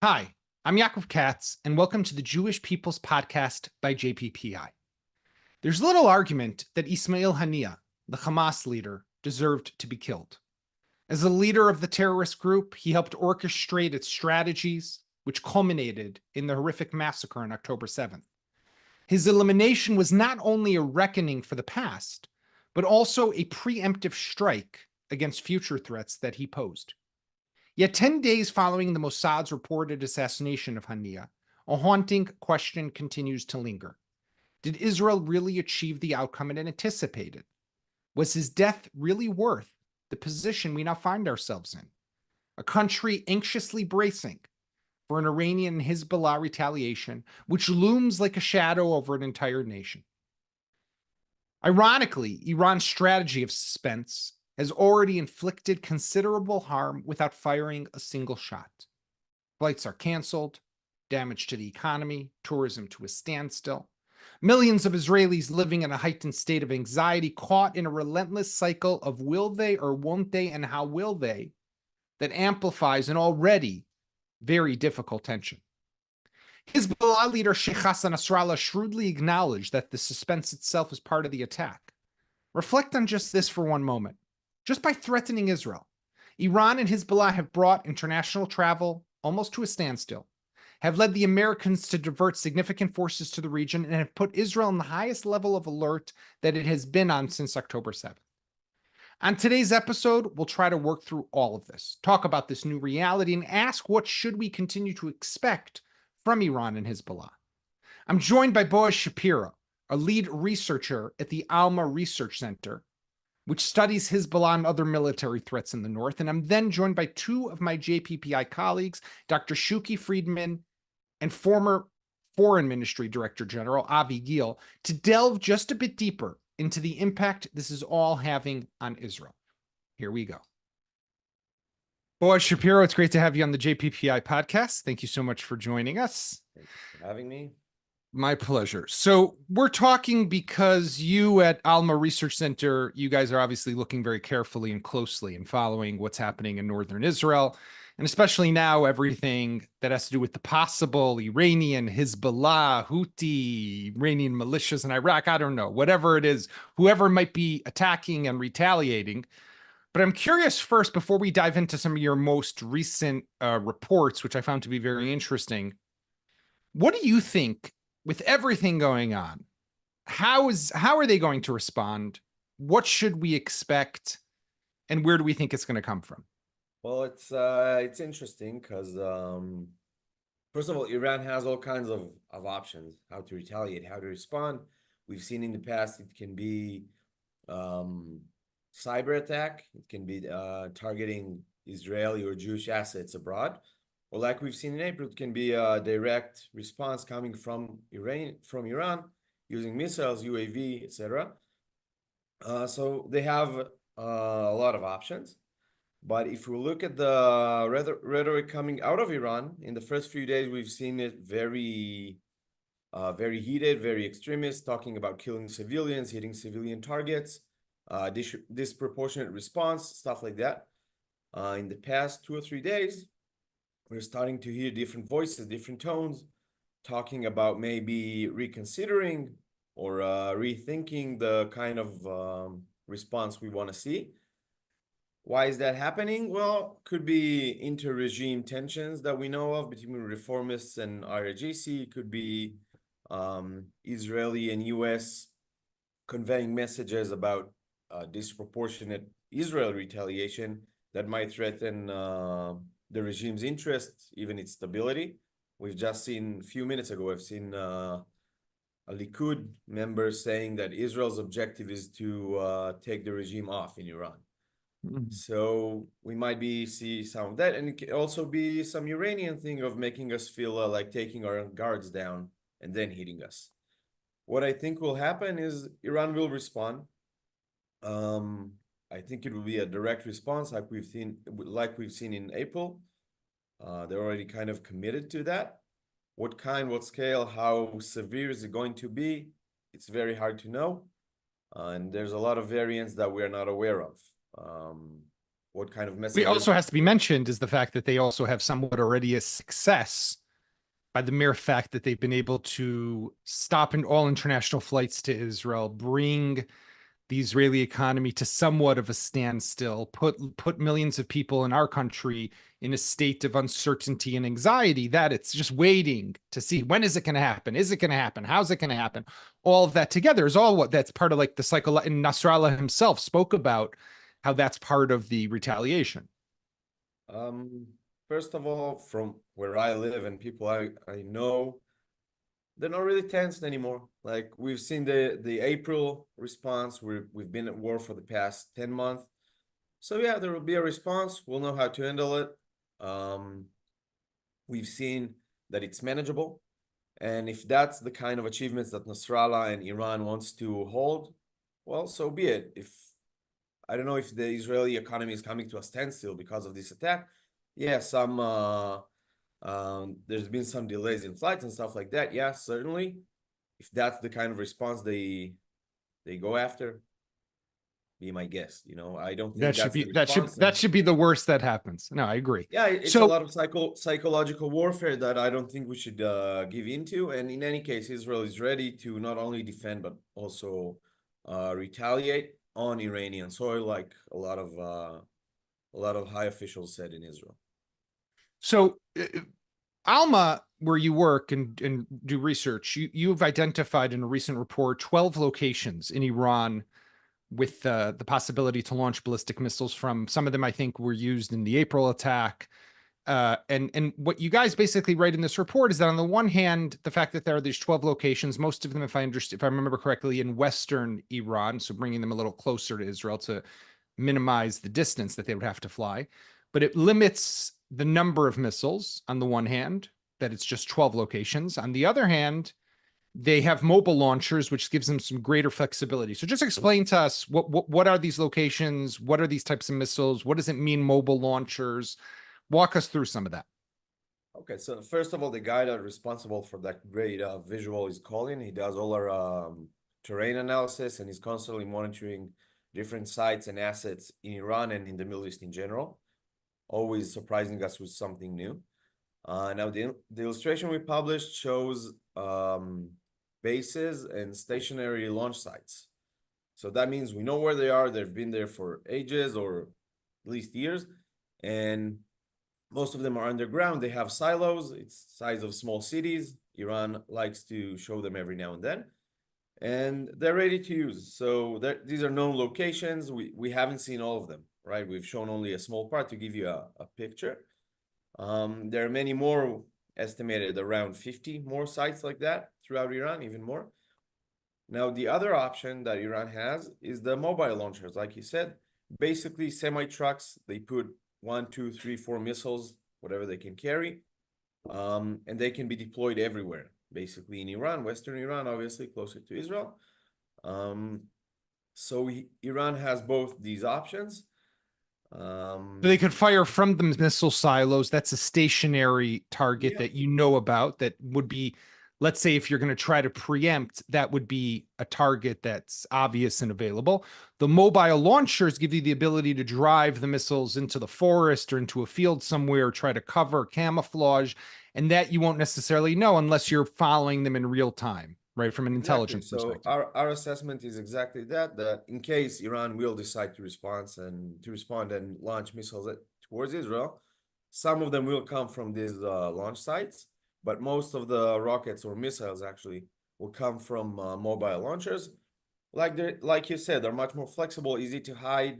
Hi, I'm Yaakov Katz, and welcome to the Jewish People's Podcast by JPPI. There's little argument that Ismail Haniyeh, the Hamas leader, deserved to be killed. As a leader of the terrorist group, he helped orchestrate its strategies, which culminated in the horrific massacre on October 7th. His elimination was not only a reckoning for the past, but also a preemptive strike against future threats that he posed. Yet 10 days following the Mossad's reported assassination of Haniyeh, a haunting question continues to linger. Did Israel really achieve the outcome it anticipated? Was his death really worth the position we now find ourselves in? A country anxiously bracing for an Iranian and Hisbah retaliation, which looms like a shadow over an entire nation. Ironically, Iran's strategy of suspense has already inflicted considerable harm without firing a single shot. Flights are canceled, damage to the economy, tourism to a standstill. Millions of Israelis living in a heightened state of anxiety, caught in a relentless cycle of will they or won't they and how will they, that amplifies an already very difficult tension. Hezbollah leader Sheikh Hassan Nasrallah shrewdly acknowledged that the suspense itself is part of the attack. Reflect on just this for one moment. Just by threatening Israel, Iran and Hezbollah have brought international travel almost to a standstill, have led the Americans to divert significant forces to the region, and have put Israel on the highest level of alert that it has been on since October 7th. On today's episode, we'll try to work through all of this, talk about this new reality, and ask what should we continue to expect from Iran and Hezbollah. I'm joined by Boaz Shapira, a lead researcher at the Alma Research Center, which studies Hezbollah and other military threats in the north. And I'm then joined by two of my JPPI colleagues, Dr. Shuki Friedman and former Foreign Ministry Director General Avi Gil, to delve just a bit deeper into the impact this is all having on Israel. Here we go. Boaz Shapiro, it's great to have you on the JPPI podcast. Thank you so much for joining us. Thanks for having me. My pleasure. So we're talking because you at Alma Research Center, you guys are obviously looking very carefully and closely and following what's happening in northern Israel, and especially now everything that has to do with the possible Iranian, Hezbollah, Houthi, Iranian militias in Iraq. I don't know, whatever it is, whoever might be attacking and retaliating. But I'm curious first, before we dive into some of your most recent reports, which I found to be very interesting, what do you think, with everything going on, how are they going to respond? What should we expect, and where do we think it's going to come from? Well, it's interesting because first of all, Iran has all kinds of options how to retaliate, how to respond. We've seen in the past it can be cyber attack, it can be targeting Israeli or Jewish assets abroad, or like we've seen in April, it can be a direct response coming from Iran using missiles, UAV, etc. So they have a lot of options. But if we look at the rhetoric coming out of Iran, in the first few days, we've seen it very heated, very extremist, talking about killing civilians, hitting civilian targets, disproportionate response, stuff like that. In the past 2 or 3 days, we're starting to hear different voices, different tones, talking about maybe reconsidering or rethinking the kind of response we want to see. Why is that happening? Well, could be inter-regime tensions that we know of between reformists and IRGC. Could be Israeli and US conveying messages about disproportionate Israel retaliation that might threaten the regime's interests, even its stability. We've just seen, a few minutes ago, I've seen a Likud member saying that Israel's objective is to take the regime off in Iran. So we might see some of that, and it can also be some Iranian thing of making us feel like taking our guards down and then hitting us. What I think will happen is Iran will respond. I think it will be a direct response, like we've seen in April. They're already kind of committed to that. What kind, what scale, how severe is it going to be? It's very hard to know, and there's a lot of variants that we're not aware of. what kind of It messages. also has to be mentioned is the fact that they also have somewhat already a success by the mere fact that they've been able to stop all international flights to Israel, bring the Israeli economy to somewhat of a standstill, put millions of people in our country in a state of uncertainty and anxiety that it's just waiting to see when is it going to happen? Is it going to happen? How's it going to happen? All of that together is all what that's part of like the cycle. And Nasrallah himself spoke about how that's part of the retaliation. Um, First of all, from where I live and people I know, they're not really tensed anymore. Like we've seen the April response. We've been at war for the past 10 months. So yeah, there will be a response. We'll know how to handle it. Um, we've seen that it's manageable. And if that's the kind of achievements that Nasrallah and Iran wants to hold, well, so be it. If I don't know if the Israeli economy is coming to a standstill because of this attack. Yeah, there's been some delays in flights and stuff like that. Yeah, certainly. If that's the kind of response they go after, be my guest. I don't think That should that's be the response. that And should be the worst that happens. No, I agree. yeah, it's a So lot of psychological warfare that I don't think we should give into. And in any case, Israel is ready to not only defend but also retaliate on Iranian soil, like a lot of high officials said in Israel. so Alma, where you work and do research, you've identified in a recent report 12 locations in Iran with the possibility to launch ballistic missiles from. Some of them, I think, were used in the April attack. And what you guys basically write in this report is that on the one hand, the fact that there are these 12 locations, most of them, if I remember correctly, in Western Iran, so bringing them a little closer to Israel to minimize the distance that they would have to fly, but it limits the number of missiles on the one hand, that it's just 12 locations. On the other hand, they have mobile launchers, which gives them some greater flexibility. So just explain to us what are these locations? What are these types of missiles? What does it mean, mobile launchers? Walk us through some of that. Okay, so first of all, the guy that's responsible for that great visual is Colin. He does all our terrain analysis and he's constantly monitoring different sites and assets in Iran and in the Middle East in general, always surprising us with something new. Now, the illustration we published shows bases and stationary launch sites. So that means we know where they are. They've been there for ages or at least years. And most of them are underground. They have silos. It's the size of small cities. Iran likes to show them every now and then. And they're ready to use. So these are known locations. We haven't seen all of them, right? We've shown only a small part to give you a picture. There are many more, estimated around 50 more sites like that throughout Iran, even more. Now, the other option that Iran has is the mobile launchers. Like you said, basically semi-trucks, they put 1, 2, 3, 4 missiles, whatever they can carry, and they can be deployed everywhere, basically in Iran, Western Iran, obviously closer to Israel. So Iran has both these options. They could fire from the missile silos. That's a stationary target Yeah, that you know about that would be, let's say, if you're going to try to preempt, that would be a target that's obvious and available. The mobile launchers give you the ability to drive the missiles into the forest or into a field somewhere, try to cover, camouflage, and that you won't necessarily know unless you're following them in real time, right? From an exactly. intelligence So perspective. our assessment is exactly that in case Iran will decide to respond and launch missiles towards Israel, some of them will come from these launch sites, but most of the rockets or missiles actually will come from mobile launchers. Like you said, they're much more flexible, easy to hide.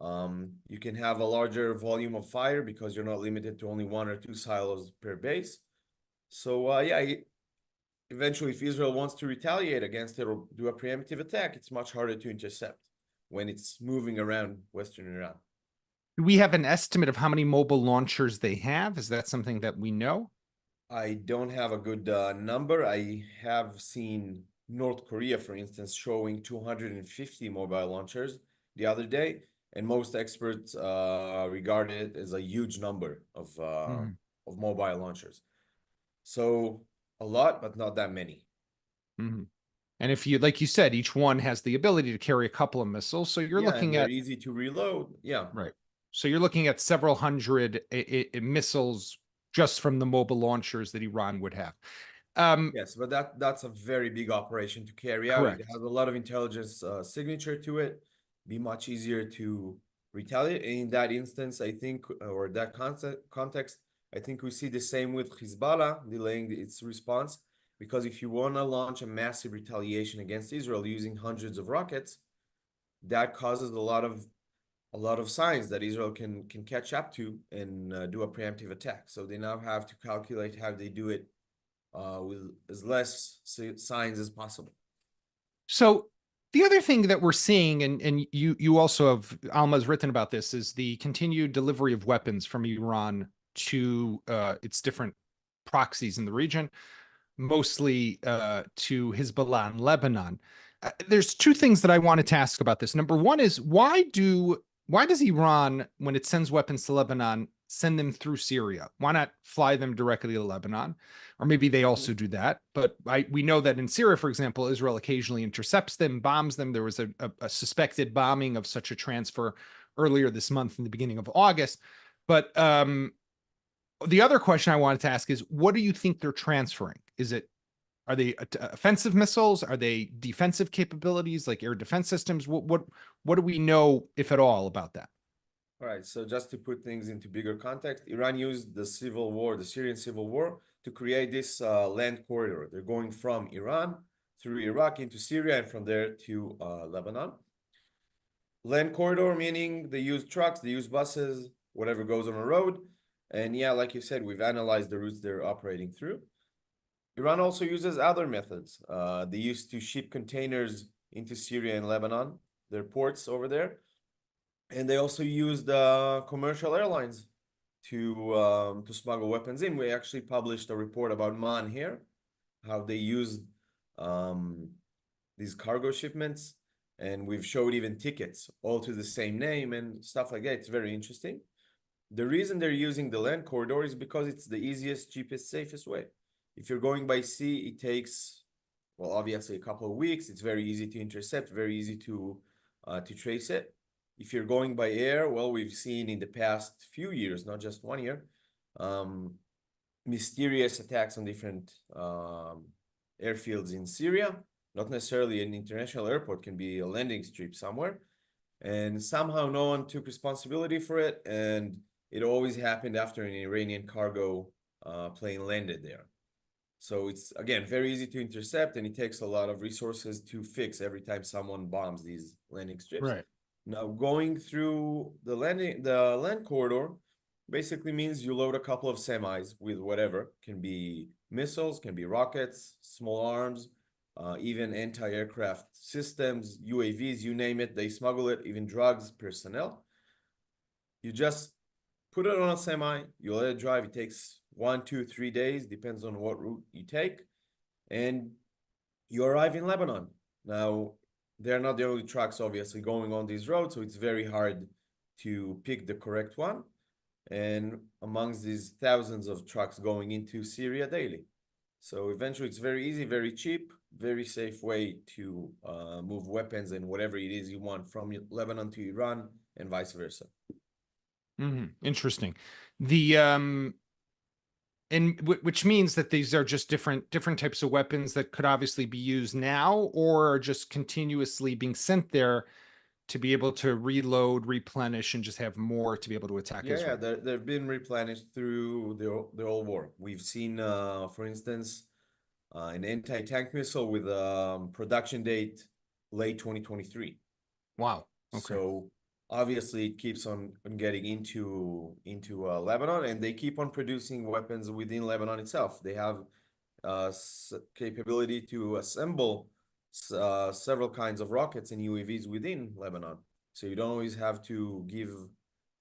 You can have a larger volume of fire because you're not limited to only 1 or 2 silos per base. So yeah, eventually, if Israel wants to retaliate against it or do a preemptive attack, it's much harder to intercept when it's moving around Western Iran. Do we have an estimate of how many mobile launchers they have? Is that something that we know? I don't have a good number. I have seen North Korea, for instance, showing 250 mobile launchers the other day, and most experts regard it as a huge number Mhm. of mobile launchers. So a lot, but not that many. Mhm. And if you, like you said, each one has the ability to carry a couple of missiles. So you're Yeah, and looking they're at, easy to reload. Yeah. right. So you're looking at several hundred missiles just from the mobile launchers that Iran would have. Yes, but that's a very big operation to carry out. It Correct. has a lot of intelligence signature to it. Be much easier to retaliate. And in that instance, I think, or that context, I think we see the same with Hezbollah delaying its response. Because if you want to launch a massive retaliation against Israel using hundreds of rockets, that causes a lot of signs that Israel can catch up to and do a preemptive attack. So they now have to calculate how they do it with as less signs as possible. So the other thing that we're seeing, and you also have, Alma's written about this, is the continued delivery of weapons from Iran to its different proxies in the region, mostly to Hezbollah and Lebanon. There's two things that I wanted to ask about this. Number one is why does Iran, when it sends weapons to Lebanon, send them through Syria? Why not fly them directly to Lebanon? Or maybe they also do that. But we know that in Syria, for example, Israel occasionally intercepts them, bombs them. There was a suspected bombing of such a transfer earlier this month in the beginning of August. But the other question I wanted to ask is, what do you think they're transferring? Are they offensive missiles? Are they defensive capabilities like air defense systems? What do we know, if at all, about that? All right, so just to put things into bigger context, Iran used the civil war, the Syrian civil war, to create this land corridor. They're going from Iran through Iraq into Syria and from there to Lebanon. Land corridor meaning they use trucks, they use buses, whatever goes on the road. And yeah, like you said, we've analyzed the routes they're operating through. Iran also uses other methods. They used to ship containers into Syria and Lebanon, their ports over there. And they also used commercial airlines to smuggle weapons in. We actually published a report about MAN here, how they used these cargo shipments, and we've showed even tickets, all to the same name and stuff like that. It's very interesting. The reason they're using the land corridor is because it's the easiest, cheapest, safest way. If you're going by sea, it takes, well, obviously a couple of weeks. It's very easy to intercept, very easy to trace it. If you're going by air, well, we've seen in the past few years, not just 1 year, mysterious attacks on different airfields in Syria. Not necessarily an international airport, can be a landing strip somewhere. And somehow no one took responsibility for it. And it always happened after an Iranian cargo plane landed there. So it's, again, very easy to intercept, and it takes a lot of resources to fix every time someone bombs these landing strips. Right. Now, going through the land corridor basically means you load a couple of semis with whatever. Can be missiles, can be rockets, small arms, even anti-aircraft systems, UAVs, you name it, they smuggle it, even drugs, personnel. You just put it on a semi, you let it drive. It takes 1, 2, 3 days, depends on what route you take, and you arrive in Lebanon. Now, they're not the only trucks obviously going on these roads, so it's very hard to pick the correct one. And amongst these thousands of trucks going into Syria daily. So eventually it's very easy, very cheap, very safe way to move weapons and whatever it is you want from Lebanon to Iran and vice versa. Interesting. The which means that these are just different types of weapons that could obviously be used now or are just continuously being sent there to be able to reload, replenish, and just have more to be able to attack Israel. Yeah, they've been replenished through the whole war. We've seen, for instance, an anti-tank missile with a production date late 2023. Wow. Okay. So obviously it keeps on getting into Lebanon, and they keep on producing weapons within Lebanon itself. They have capability to assemble several kinds of rockets and UAVs within Lebanon. So you don't always have to give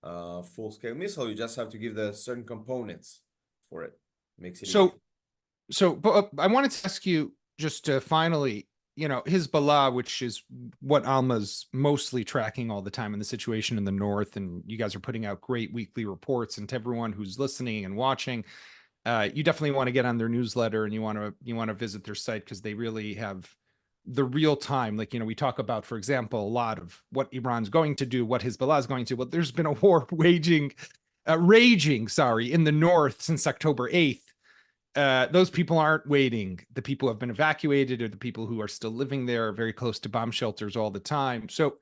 full-scale missile. You just have to give the certain components for it. Makes it easy. But I wanted to ask you just finally, Hezbollah, which is what Alma's mostly tracking all the time in the situation in the north, and you guys are putting out great weekly reports. And to everyone who's listening and watching, you definitely want to get on their newsletter, and you want to visit their site because they really have the real time, like, we talk about, for example, a lot of what Iran's going to do, what Hezbollah is going to. Well, there's been a war raging in the north since October 8th. Those people aren't waiting. The people who have been evacuated, or the people who are still living there, are very close to bomb shelters all the time. So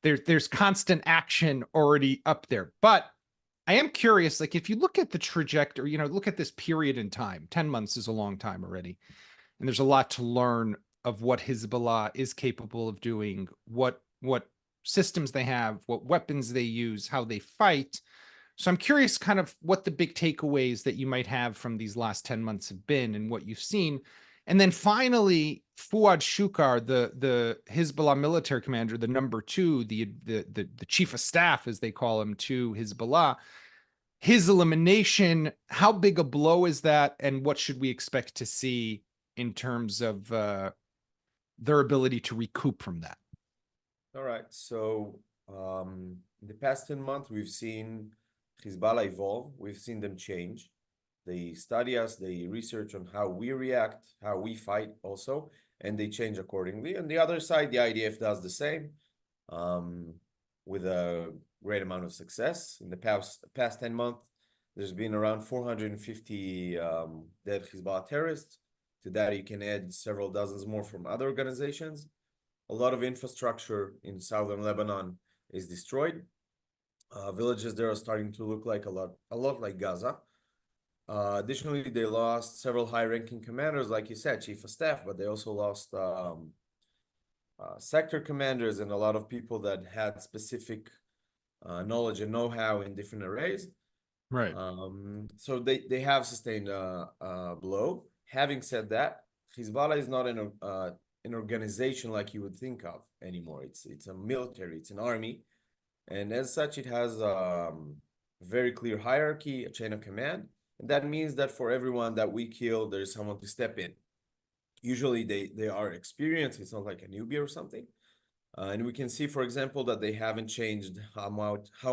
there's constant action already up there. But I am curious, like, if you look at the trajectory, look at this period in time. 10 months is a long time already, and there's a lot to learn of what Hezbollah is capable of doing, what systems they have, what weapons they use, how they fight. So I'm curious kind of what the big takeaways that you might have from these last 10 months have been and what you've seen. And then finally, Fuad Shukar, the Hezbollah military commander, the number two, the chief of staff, as they call him, to Hezbollah, his elimination, how big a blow is that? And what should we expect to see in terms of their ability to recoup from that? All right. So in the past 10 months, we've seen Hezbollah evolve. We've seen them change. They study us, they research on how we react, how we fight also, and they change accordingly. On the other side, the IDF does the same with a great amount of success. In the past 10 months, there's been around 450 dead Hezbollah terrorists. To that, you can add several dozens more from other organizations. A lot of infrastructure in southern Lebanon is destroyed. Villages there are starting to look like a lot like Gaza. Additionally, they lost several high-ranking commanders, like you said, chief of staff, but they also lost sector commanders and a lot of people that had specific knowledge and know-how in different arrays. Right. So they have sustained a blow. Having said that, Hezbollah is not an organization like you would think of anymore. It's a military, it's an army. And as such, it has a very clear hierarchy, a chain of command. And that means that for everyone that we kill, there's someone to step in. Usually they are experienced. It's not like a newbie or something. And we can see, for example, that they haven't changed how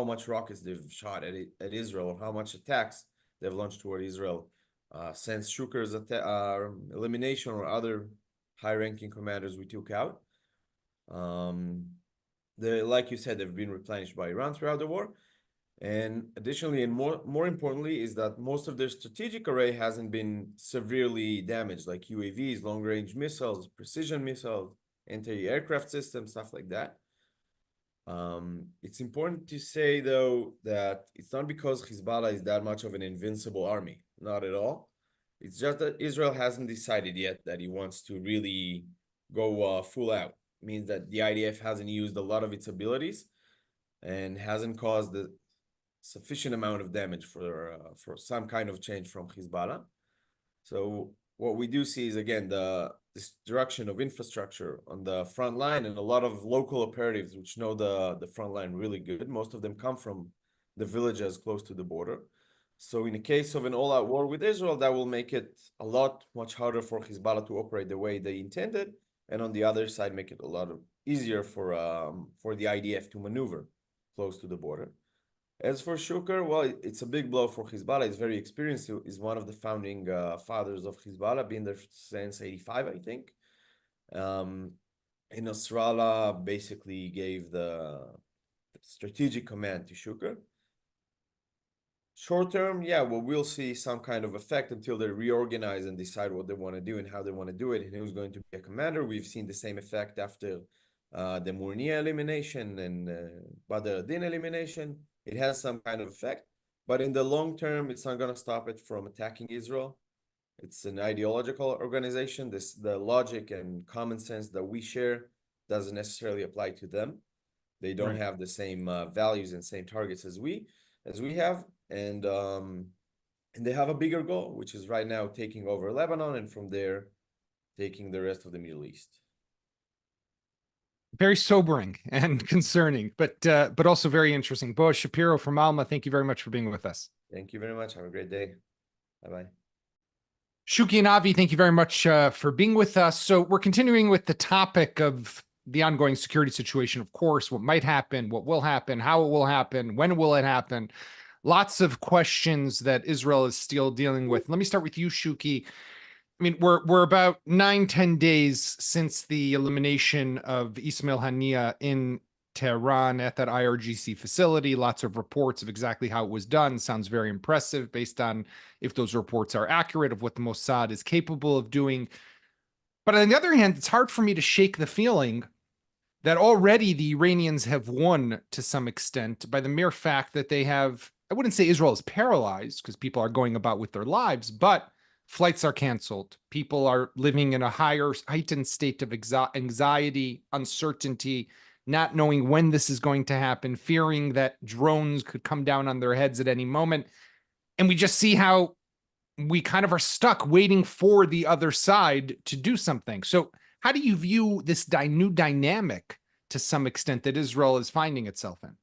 much rockets they've shot at Israel, or how much attacks they've launched toward Israel since Shuker's elimination, or other high-ranking commanders we took out. Like you said, they've been replenished by Iran throughout the war. And additionally, and more importantly, is that most of their strategic array hasn't been severely damaged, like UAVs, long-range missiles, precision missiles, anti-aircraft systems, stuff like that. It's important to say, though, that it's not because Hezbollah is that much of an invincible army. Not at all. It's just that Israel hasn't decided yet that he wants to really go full out. It means that the IDF hasn't used a lot of its abilities and hasn't caused the sufficient amount of damage for some kind of change from Hezbollah. So what we do see is, again, the destruction of infrastructure on the front line, and a lot of local operatives which know the front line really good. Most of them come from the villages close to the border. So in the case of an all-out war with Israel, that will make it a lot much harder for Hezbollah to operate the way they intended, and on the other side, make it a lot easier for the IDF to maneuver close to the border. As for Shukar, well, it's a big blow for Hezbollah. He's very experienced. He's one of the founding fathers of Hezbollah, been there since 85, I think. And Nasrallah basically gave the strategic command to Shukar. Short term, yeah, well, we'll see some kind of effect until they reorganize and decide what they want to do and how they want to do it, and who's going to be a commander. We've seen the same effect after the Murnia elimination and Badr al-Din elimination. It has some kind of effect, but in the long term, it's not going to stop it from attacking Israel. It's an ideological organization. The logic and common sense that we share doesn't necessarily apply to them. They don't have the same values and same targets as we have, and they have a bigger goal, which is right now taking over Lebanon, and from there, taking the rest of the Middle East. Very sobering and concerning, but also very interesting. Boaz Shapiro from Alma, thank you very much for being with us. Thank you very much. Have a great day. Bye-bye. Shuki and Avi, thank you very much for being with us. So we're continuing with the topic of the ongoing security situation, of course, what might happen, what will happen, how it will happen, when will it happen? Lots of questions that Israel is still dealing with. Let me start with you, Shuki. I mean, we're about 9-10 days since the elimination of Ismail Haniyeh in Tehran at that IRGC facility. Lots of reports of exactly how it was done. Sounds very impressive based on if those reports are accurate of what the Mossad is capable of doing. But on the other hand, it's hard for me to shake the feeling that already the Iranians have won to some extent by the mere fact that they have, I wouldn't say Israel is paralyzed because people are going about with their lives, but flights are canceled. People are living in a heightened state of anxiety, uncertainty, not knowing when this is going to happen, fearing that drones could come down on their heads at any moment. And we just see how we kind of are stuck waiting for the other side to do something. So how do you view this new dynamic to some extent that Israel is finding itself in?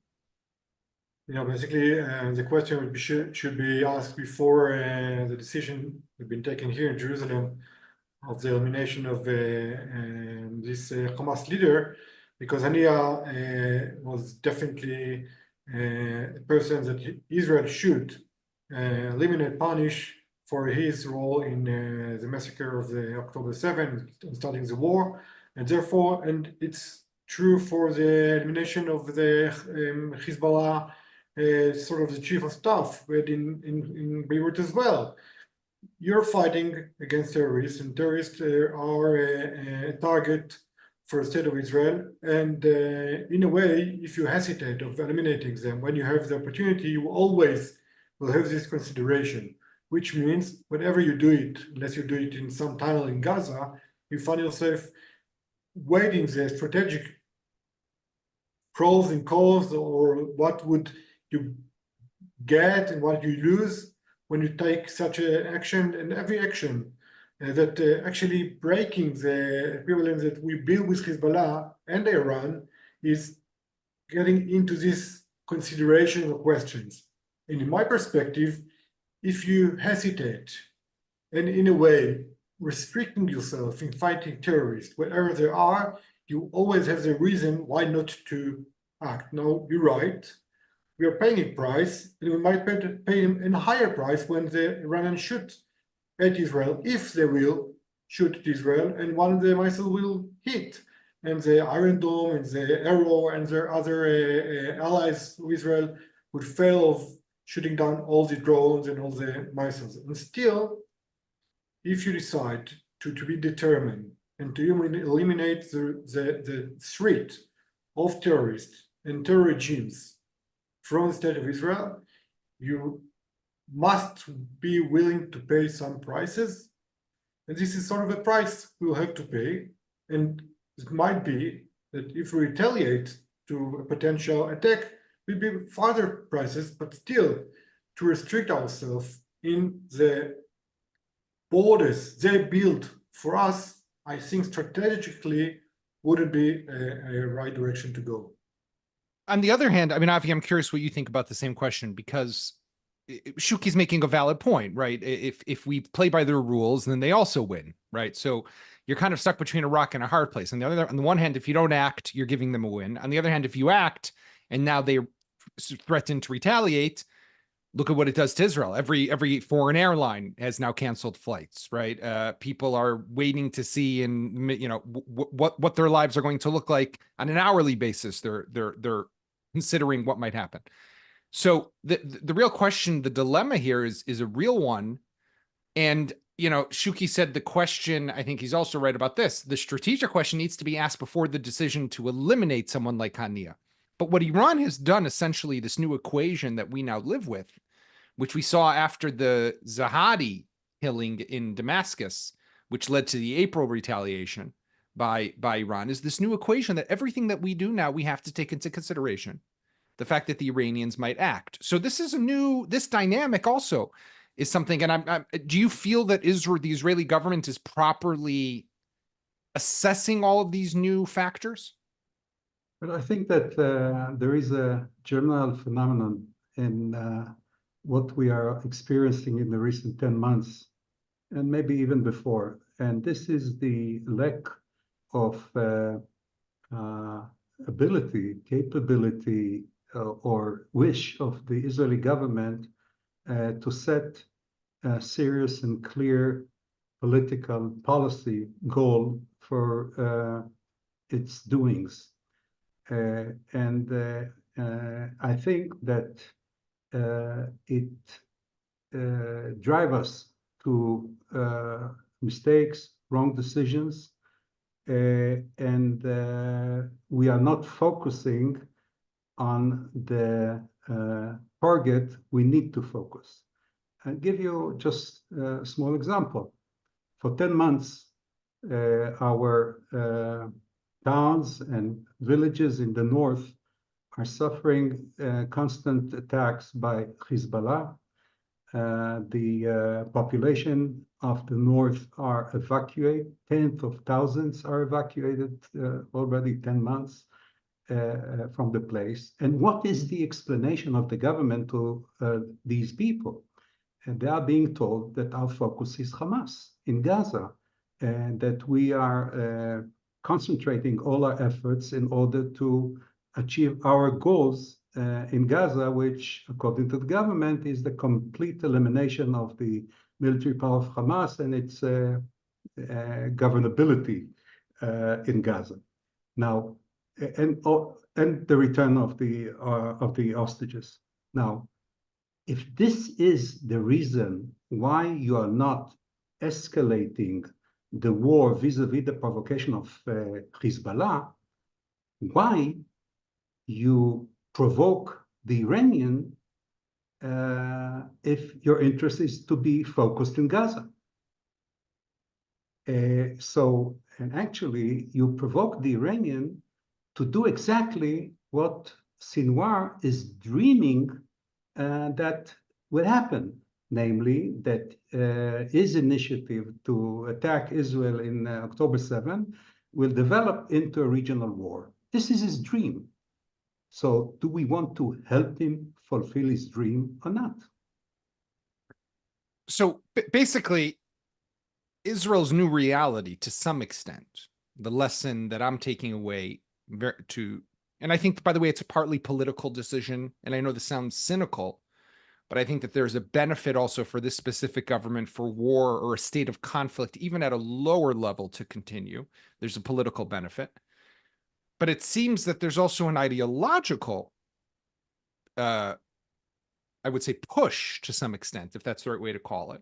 Basically, the question would be, should be asked before the decision had been taken here in Jerusalem of the elimination of this Hamas leader, because Haniyeh was definitely a person that Israel should eliminate, punish for his role in the massacre of the October 7th and starting the war, and therefore, and it's true for the elimination of the Hezbollah, sort of the chief of staff, but in Beirut as well. You're fighting against terrorists, and terrorists are a target for the state of Israel. And in a way, if you hesitate of eliminating them when you have the opportunity, you always will have this consideration, which means whenever you do it, unless you do it in some tunnel in Gaza, you find yourself weighing the strategic pros and cons, or what would you get and what you lose when you take such an action. And every action that actually breaking the equivalence that we build with Hezbollah and Iran is getting into this consideration of questions. And in my perspective, if you hesitate and in a way restricting yourself in fighting terrorists wherever they are, you always have the reason why not to act. Now, you're right. We are paying a price, and we might pay a higher price when the Iranians shoot at Israel, if they will shoot at Israel, and one of the missiles will hit, and the Iron Dome and the Arrow and their other allies of Israel would fail of shooting down all the drones and all the missiles. And still, if you decide to be determined and to eliminate the threat of terrorists and terror regimes from the state of Israel, you must be willing to pay some prices. And this is sort of a price we'll have to pay. And it might be that if we retaliate to a potential attack, will be further prices, but still to restrict ourselves in the borders they build for us, I think strategically wouldn't be a right direction to go. On the other hand, I mean, Avi, I'm curious what you think about the same question, because Shuki's making a valid point, right? If we play by their rules, then they also win, right? So you're kind of stuck between a rock and a hard place. On the one hand, if you don't act, you're giving them a win. On the other hand, if you act and now they threaten to retaliate, look at what it does to Israel. Every foreign airline has now canceled flights, right? People are waiting to see, and what their lives are going to look like on an hourly basis. They're considering what might happen. So the real question, the dilemma here is a real one. And Shuki said the question, I think he's also right about this. The strategic question needs to be asked before the decision to eliminate someone like Haniyeh. But what Iran has done, essentially, this new equation that we now live with, which we saw after the Zahadi killing in Damascus, which led to the April retaliation by Iran, is this new equation that everything that we do now, we have to take into consideration the fact that the Iranians might act. So this is this dynamic also is something. And do you feel that the Israeli government is properly assessing all of these new factors? But I think that there is a general phenomenon in what we are experiencing in the recent 10 months, and maybe even before. And this is the lack of ability, capability, or wish of the Israeli government to set serious and clear political policy goal for its doings. And I think that it drives us to mistakes, wrong decisions, and we are not focusing on the target we need to focus. I'll give you just a small example. For 10 months, our towns and villages in the north are suffering constant attacks by Hisbah. The population of the north are evacuated. Tens of thousands are evacuated already 10 months from the place. And what is the explanation of the government to these people? And they are being told that our focus is Hamas in Gaza, and that we are concentrating all our efforts in order to achieve our goals in Gaza, which, according to the government, is the complete elimination of the military power of Hamas and its governability in Gaza. Now, and the return of the hostages. Now, if this is the reason why you are not escalating the war vis-a-vis the provocation of Hezbollah, why you provoke the Iranian if your interest is to be focused in Gaza? And actually, you provoke the Iranian to do exactly what Sinwar is dreaming that will happen, namely that his initiative to attack Israel in October 7 will develop into a regional war. This is his dream. So do we want to help him fulfill his dream or not? So basically, Israel's new reality, to some extent, the lesson that I'm taking away and I think, by the way, it's a partly political decision, and I know this sounds cynical, but I think that there's a benefit also for this specific government for war or a state of conflict, even at a lower level, to continue. There's a political benefit. But it seems that there's also an ideological, I would say, push to some extent, if that's the right way to call it,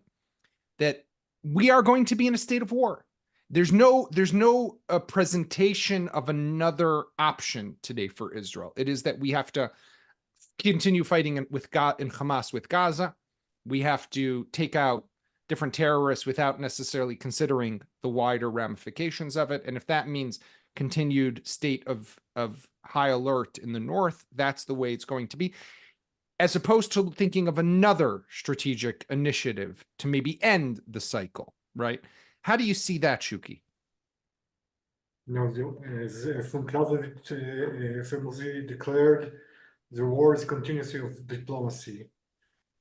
that we are going to be in a state of war. There's no presentation of another option today for Israel. It is that we have to continue fighting in Hamas with Gaza. We have to take out different terrorists without necessarily considering the wider ramifications of it. And if that means continued state of high alert in the north, that's the way it's going to be, as opposed to thinking of another strategic initiative to maybe end the cycle, right? How do you see that, Shuki? No, as von Clausewitz famously declared, the war is continuity of diplomacy.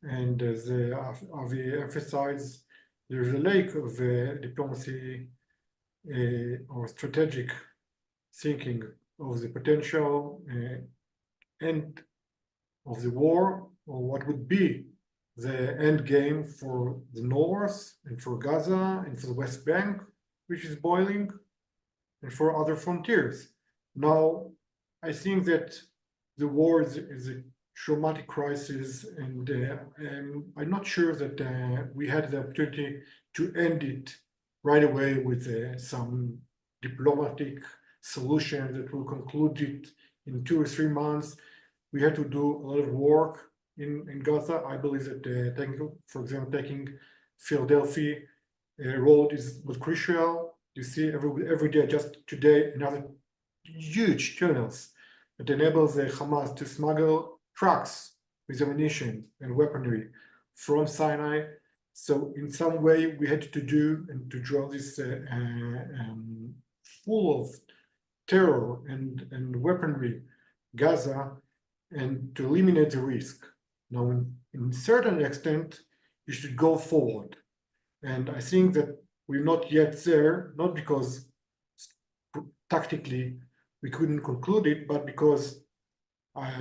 And as Avi emphasized, there's a lack of diplomacy or strategic thinking of the potential end of the war, or what would be the end game for the North and for Gaza and for the West Bank, which is boiling, and for other frontiers. Now, I think that the war is a traumatic crisis, and I'm not sure that we had the opportunity to end it right away with some diplomatic solution that will conclude it in 2 or 3 months. We had to do a lot of work in Gaza. I believe that, for example, taking Philadelphia road was crucial. You see every day, just today, another huge tunnels that enables the Hamas to smuggle trucks with ammunition and weaponry from Sinai. So in some way, we had to do and to draw this full of terror and weaponry Gaza, and to eliminate the risk. Now, in certain extent, you should go forward. And I think that we're not yet there, not because tactically we couldn't conclude it, but because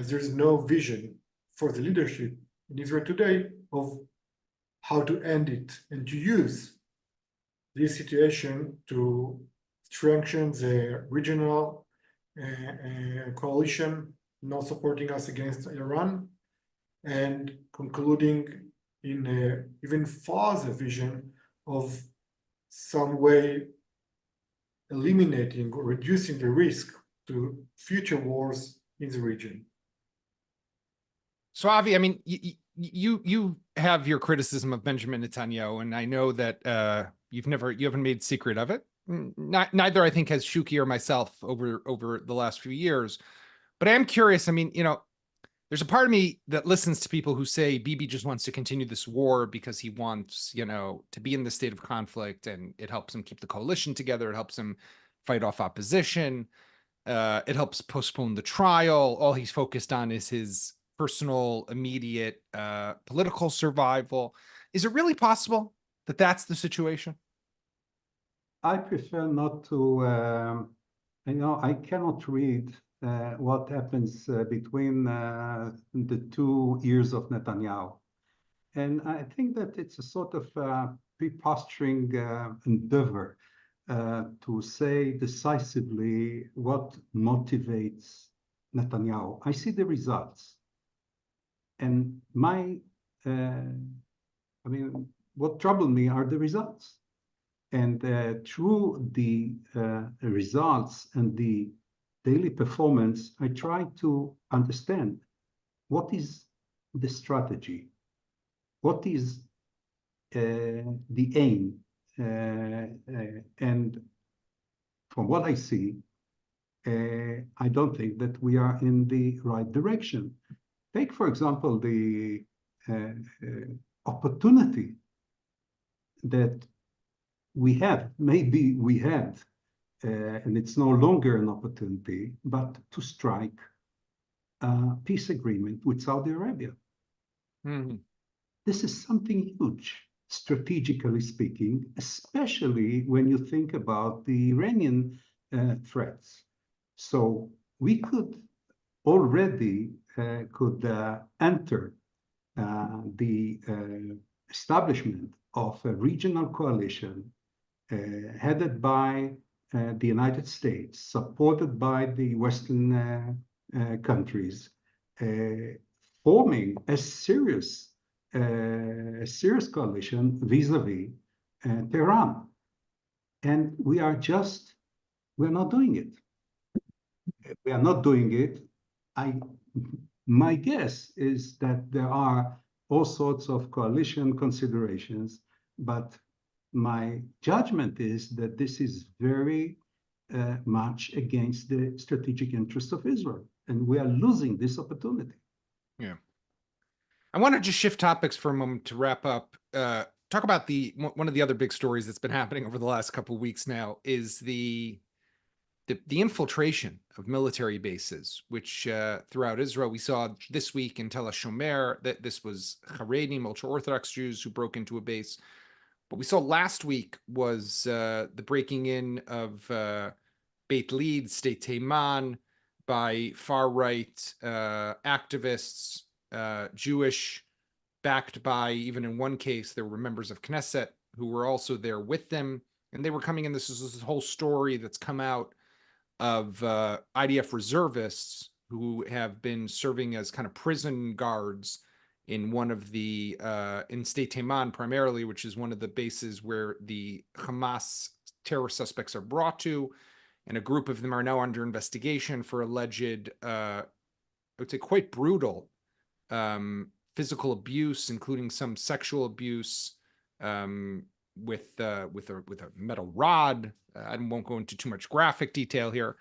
there's no vision for the leadership in Israel today of how to end it and to use this situation to strengthen the regional coalition not supporting us against Iran, and concluding in a even farther vision of some way eliminating or reducing the risk to future wars in the region. So Avi, I mean, you have your criticism of Benjamin Netanyahu, and I know that you haven't made secret of it. Neither I think has Shuki or myself over the last few years. But I am curious. I mean, there's a part of me that listens to people who say Bibi just wants to continue this war because he wants, to be in the state of conflict, and it helps him keep the coalition together. It helps him fight off opposition. It helps postpone the trial. All he's focused on is his personal, immediate political survival. Is it really possible that that's the situation? I prefer not to, I cannot read what happens between the 2 years of Netanyahu. And I think that it's a sort of preposturing endeavor to say decisively what motivates Netanyahu. I see the results. And what troubled me are the results. And through the results and the daily performance, I try to understand what is the strategy, what is the aim. And from what I see, I don't think that we are in the right direction. Take, for example, the opportunity that maybe we had, and it's no longer an opportunity, but to strike a peace agreement with Saudi Arabia. Mm-hmm. This is something huge, strategically speaking, especially when you think about the Iranian threats. So we could already enter the establishment of a regional coalition headed by the United States, supported by the Western countries, forming a serious coalition vis-a-vis Tehran. And we're not doing it. We are not doing it. My guess is that there are all sorts of coalition considerations, but my judgment is that this is very much against the strategic interests of Israel, and we are losing this opportunity. Yeah. I want to just shift topics for a moment to wrap up. Talk about one of the other big stories that's been happening over the last couple of weeks now is the infiltration of military bases, which throughout Israel, we saw this week in Tel HaShomer that this was Haredim, ultra-Orthodox Jews who broke into a base. But we saw last week was the breaking in of Beit Lid, State Teiman, by far-right activists, Jewish, backed by, even in one case, there were members of Knesset who were also there with them. And they were coming in. This is this whole story that's come out of IDF reservists who have been serving as kind of prison guards in one of the, in State Teiman primarily, which is one of the bases where the Hamas terror suspects are brought to. And a group of them are now under investigation for alleged, I would say quite brutal physical abuse, including some sexual abuse with a metal rod. I won't go into too much graphic detail here,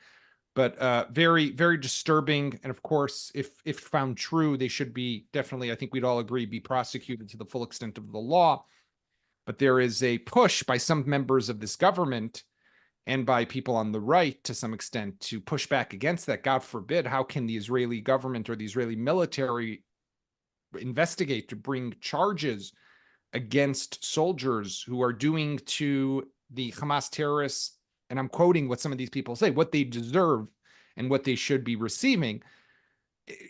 but very, very disturbing. And of course, if found true, they should be definitely, I think we'd all agree, be prosecuted to the full extent of the law. But there is a push by some members of this government and by people on the right to some extent to push back against that. God forbid, how can the Israeli government or the Israeli military investigate to bring charges against soldiers who are doing to the Hamas terrorists, and I'm quoting what some of these people say, what they deserve and what they should be receiving.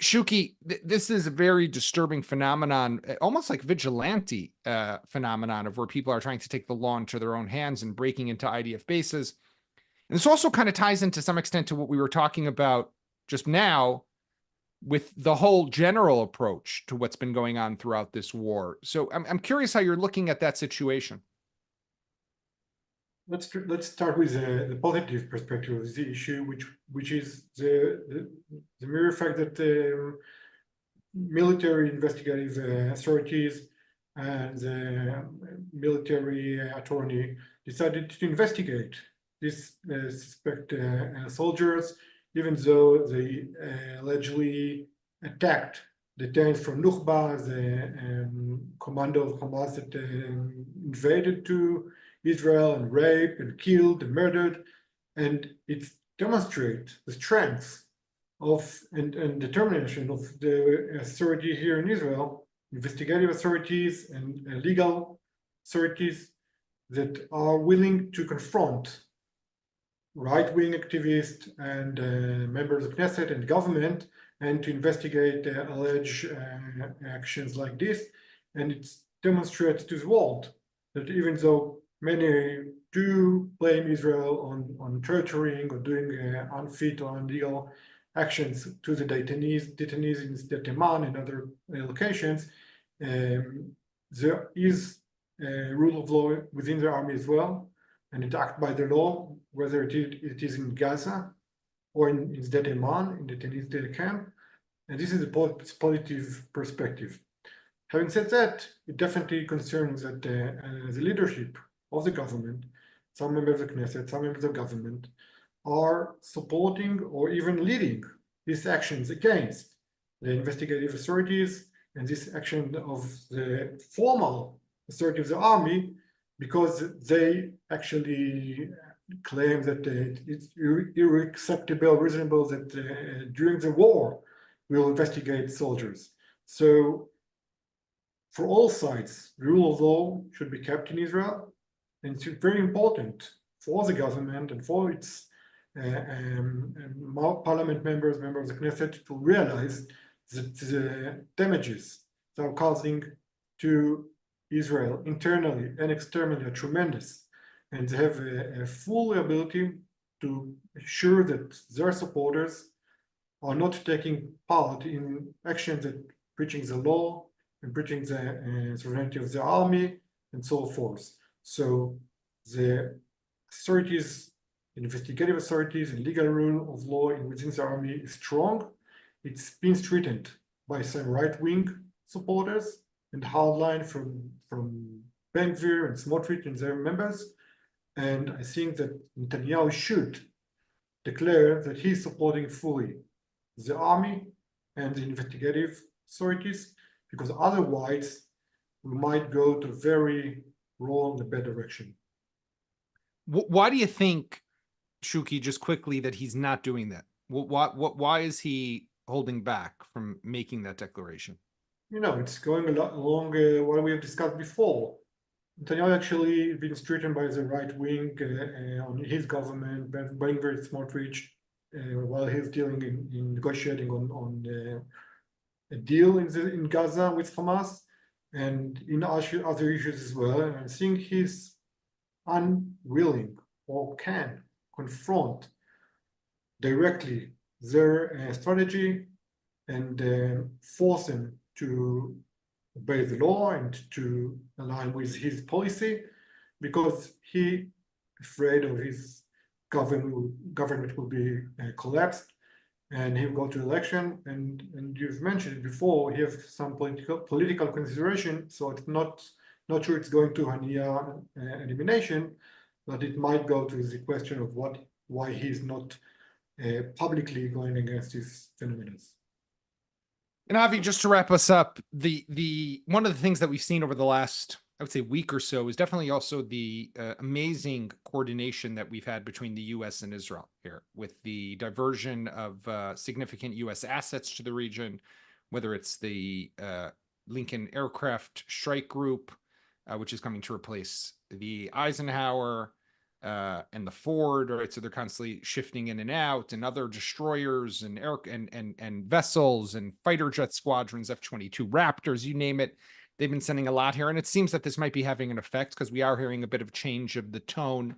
Shuki, this is a very disturbing phenomenon, almost like vigilante phenomenon of where people are trying to take the law into their own hands and breaking into IDF bases. And this also kind of ties into some extent to what we were talking about just now with the whole general approach to what's been going on throughout this war. So I'm curious how you're looking at that situation. Let's start with the positive perspective of the issue, which is the mere fact that military investigative authorities and the military attorney decided to investigate these suspect soldiers, even though they allegedly attacked the tanks from Nukhba, the commando of Hamas that invaded to Israel and raped and killed and murdered. And it demonstrates the strength of and determination of the authority here in Israel, investigative authorities and legal authorities that are willing to confront right-wing activists and members of Knesset and government, and to investigate alleged actions like this. And it demonstrates to the world that even though many do blame Israel on torturing or doing unfit or illegal actions to the detainees in Netan and other locations, there is a rule of law within the army as well, and it acts by the law, whether it is in Gaza or in Netan, in the detainees camp. And this is a positive perspective. Having said that, it definitely concerns that the leadership of the government, some members of the Knesset, some members of government, are supporting or even leading these actions against the investigative authorities and this action of the formal authority of the army, because they actually claim that it's unacceptable, reasonable that during the war we'll investigate soldiers. So for all sides, the rule of law should be kept in Israel, and it's very important for the government and for its parliament members of the Knesset to realize that the damages that are causing to Israel internally and externally are tremendous, and they have a full ability to ensure that their supporters are not taking part in actions that breaching the law and breaching the sovereignty of the army and so forth. So the authorities, investigative authorities, and legal rule of law within the army is strong. It's been threatened by some right-wing supporters and hardline from Ben Gvir and Smotrich and their members. And I think that Netanyahu should declare that he's supporting fully the army and the investigative authorities, because otherwise we might go to very wrong and bad direction. Why do you think, Shuki, just quickly, that he's not doing that? Why is he holding back from making that declaration? You know, it's going along what we have discussed before. Netanyahu actually been threatened by the right wing on his government, Ben Gvir, Smotrich, while he's dealing in negotiating on a deal in Gaza with Hamas and in other issues as well. And I think he's unwilling or can confront directly their strategy and force them to obey the law and to align with his policy, because he afraid of his government will be collapsed and he'll go to election. And you've mentioned it before, he has some political consideration, so it's not sure it's going to Hania elimination, but it might go to the question of why he's not publicly going against these phenomena. And Avi, just to wrap us up, the one of the things that we've seen over the last, I would say, week or so is definitely also the amazing coordination that we've had between the U.S. and Israel here, with the diversion of significant U.S. assets to the region, whether it's the Lincoln Aircraft Strike Group, which is coming to replace the Eisenhower and the Ford, right? So they're constantly shifting in and out, and other destroyers and and vessels and fighter jet squadrons, F-22 Raptors, you name it. They've been sending a lot here, and it seems that this might be having an effect because we are hearing a bit of change of the tone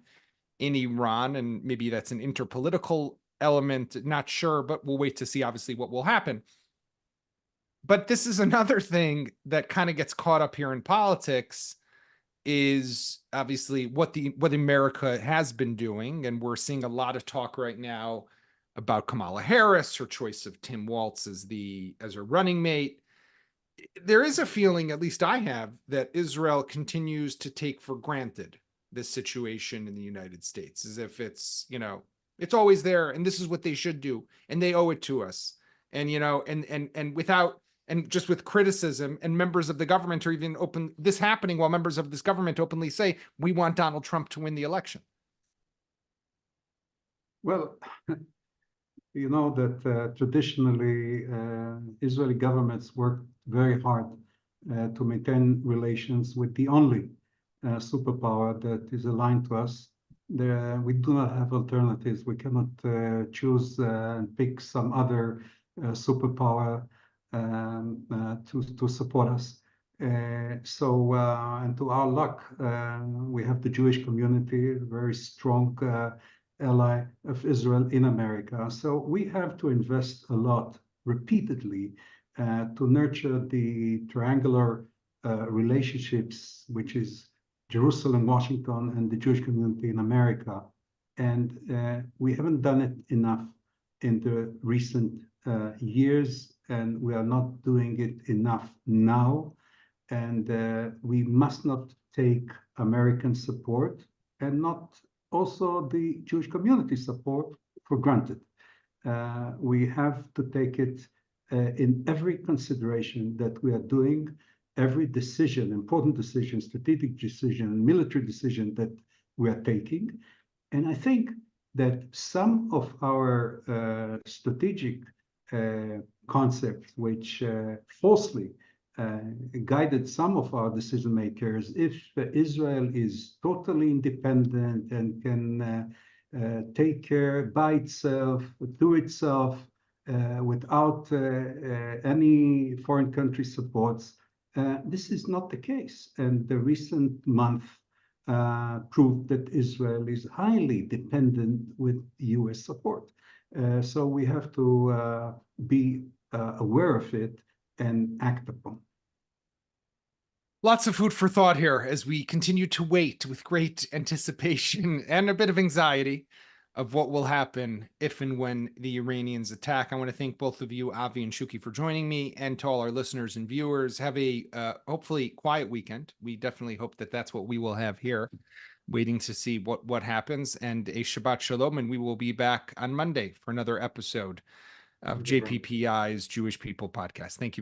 in Iran, and maybe that's an interpolitical element. Not sure, but we'll wait to see, obviously, what will happen. But this is another thing that kind of gets caught up here in politics, is obviously what America has been doing, and we're seeing a lot of talk right now about Kamala Harris, her choice of Tim Walz as her running mate. There is a feeling, at least I have, that Israel continues to take for granted this situation in the United States, as if it's, it's always there, and this is what they should do, and they owe it to us. And, and without, and just with criticism, and members of the government are even this happening while members of this government openly say, we want Donald Trump to win the election. Well, you know that traditionally Israeli governments work very hard to maintain relations with the only superpower that is aligned to us. We do not have alternatives. We cannot choose and pick some other superpower to support us. And to our luck, we have the Jewish community, a very strong ally of Israel in America. So we have to invest a lot repeatedly to nurture the triangular relationships, which is Jerusalem, Washington, and the Jewish community in America. And we haven't done it enough in the recent years, and we are not doing it enough now. And we must not take American support and not also the Jewish community support for granted. We have to take it in every consideration that we are doing, every decision, important decision, strategic decision, military decision that we are taking. And I think that some of our strategic concepts, which falsely guided some of our decision makers, if Israel is totally independent and can take care by itself, through itself, without any foreign country supports, this is not the case. And the recent month proved that Israel is highly dependent with US support. So we have to be aware of it and act upon. Lots of food for thought here as we continue to wait with great anticipation and a bit of anxiety of what will happen if and when the Iranians attack. I want to thank both of you, Avi and Shuki, for joining me, and to all our listeners and viewers. Have a hopefully quiet weekend. We definitely hope that that's what we will have here, waiting to see what happens, and a Shabbat Shalom. And we will be back on Monday for another episode of JPPI's Jewish People Podcast. Thank you very much.